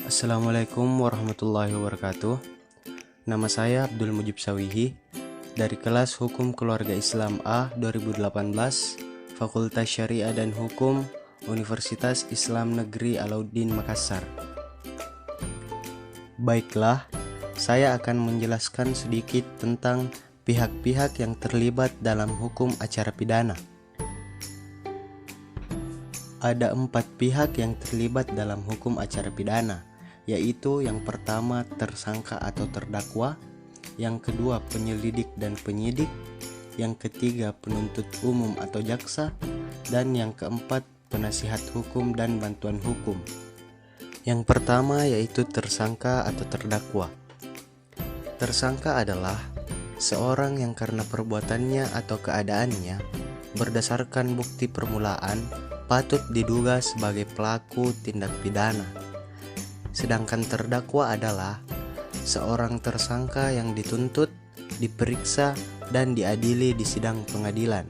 Assalamualaikum warahmatullahi wabarakatuh. Nama saya Abdul Mujib Sawihi dari kelas Hukum Keluarga Islam A 2018, Fakultas Syariah dan Hukum, Universitas Islam Negeri Alauddin Makassar. Baiklah, saya akan menjelaskan sedikit tentang pihak-pihak yang terlibat dalam hukum acara pidana. Ada 4 pihak yang terlibat dalam hukum acara pidana, yaitu yang pertama tersangka atau terdakwa, yang kedua penyelidik dan penyidik, yang ketiga penuntut umum atau jaksa, dan yang keempat penasihat hukum dan bantuan hukum. Yang pertama yaitu tersangka atau terdakwa. Tersangka adalah seorang yang karena perbuatannya atau keadaannya berdasarkan bukti permulaan patut diduga sebagai pelaku tindak pidana. Sedangkan terdakwa adalah seorang tersangka yang dituntut, diperiksa, dan diadili di sidang pengadilan.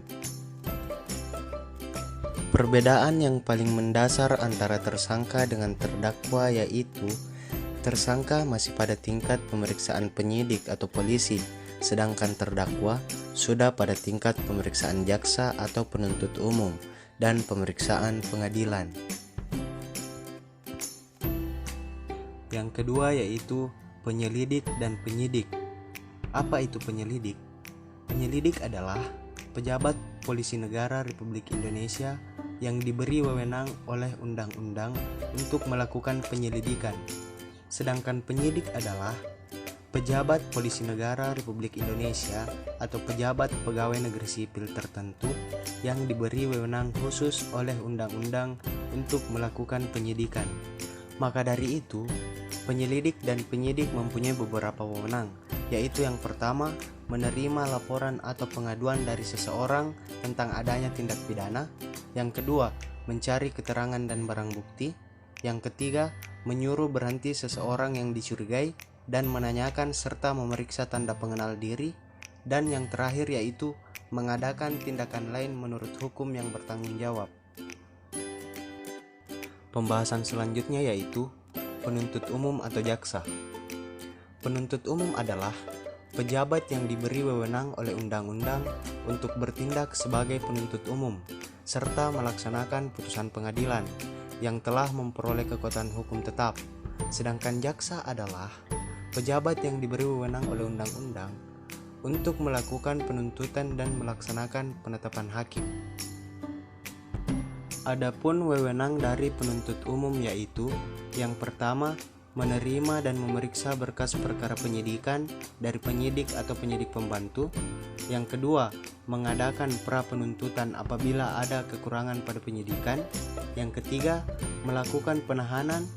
Perbedaan yang paling mendasar antara tersangka dengan terdakwa yaitu tersangka masih pada tingkat pemeriksaan penyidik atau polisi, sedangkan terdakwa sudah pada tingkat pemeriksaan jaksa atau penuntut umum dan pemeriksaan pengadilan. Yang kedua yaitu penyelidik dan penyidik. Apa itu penyelidik? Penyelidik adalah pejabat polisi negara Republik Indonesia yang diberi wewenang oleh undang-undang untuk melakukan penyelidikan. Sedangkan penyidik adalah pejabat polisi negara Republik Indonesia atau pejabat pegawai negeri sipil tertentu yang diberi wewenang khusus oleh undang-undang untuk melakukan penyidikan. Maka dari itu, penyelidik dan penyidik mempunyai beberapa wewenang, yaitu yang pertama, menerima laporan atau pengaduan dari seseorang tentang adanya tindak pidana. Yang kedua, mencari keterangan dan barang bukti. Yang ketiga, menyuruh berhenti seseorang yang dicurigai dan menanyakan serta memeriksa tanda pengenal diri. Dan yang terakhir yaitu mengadakan tindakan lain menurut hukum yang bertanggung jawab. Pembahasan selanjutnya yaitu penuntut umum atau jaksa. Penuntut umum adalah pejabat yang diberi wewenang oleh undang-undang untuk bertindak sebagai penuntut umum serta melaksanakan putusan pengadilan yang telah memperoleh kekuatan hukum tetap. Sedangkan jaksa adalah pejabat yang diberi wewenang oleh undang-undang untuk melakukan penuntutan dan melaksanakan penetapan hakim. Adapun wewenang dari penuntut umum yaitu yang pertama, menerima dan memeriksa berkas perkara penyidikan dari penyidik atau penyidik pembantu. Yang kedua, mengadakan pra penuntutan apabila ada kekurangan pada penyidikan. Yang ketiga, melakukan penahanan,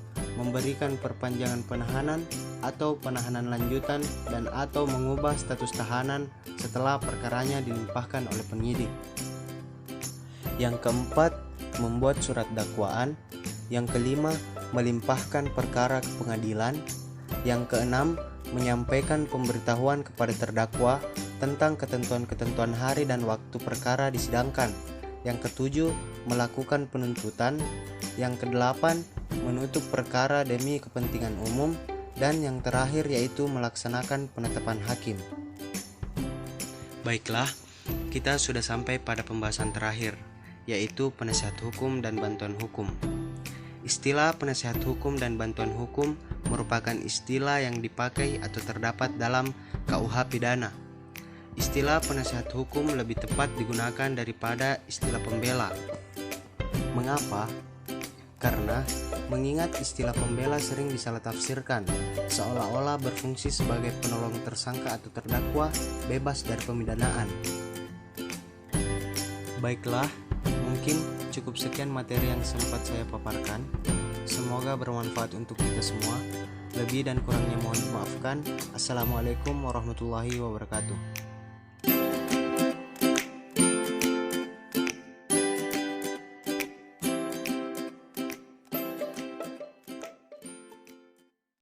memberikan perpanjangan penahanan atau penahanan lanjutan dan atau mengubah status tahanan setelah perkaranya dilimpahkan oleh penyidik. Yang keempat, membuat surat dakwaan. Yang kelima, melimpahkan perkara ke pengadilan. Yang keenam, menyampaikan pemberitahuan kepada terdakwa tentang ketentuan-ketentuan hari dan waktu perkara disidangkan. Yang ketujuh, melakukan penuntutan. Yang kedelapan, menutup perkara demi kepentingan umum. Dan yang terakhir yaitu melaksanakan penetapan hakim. Baiklah, kita sudah sampai pada pembahasan terakhir, yaitu penasihat hukum dan bantuan hukum. Istilah penasihat hukum dan bantuan hukum merupakan istilah yang dipakai atau terdapat dalam KUH pidana. Istilah penasihat hukum lebih tepat digunakan daripada istilah pembela. Mengapa? Karena mengingat istilah pembela sering disalah-tafsirkan, seolah-olah berfungsi sebagai penolong tersangka atau terdakwa bebas dari pemidanaan. Baiklah, mungkin cukup sekian materi yang sempat saya paparkan. Semoga bermanfaat untuk kita semua. Lebih dan kurangnya mohon dimaafkan. Assalamualaikum warahmatullahi wabarakatuh.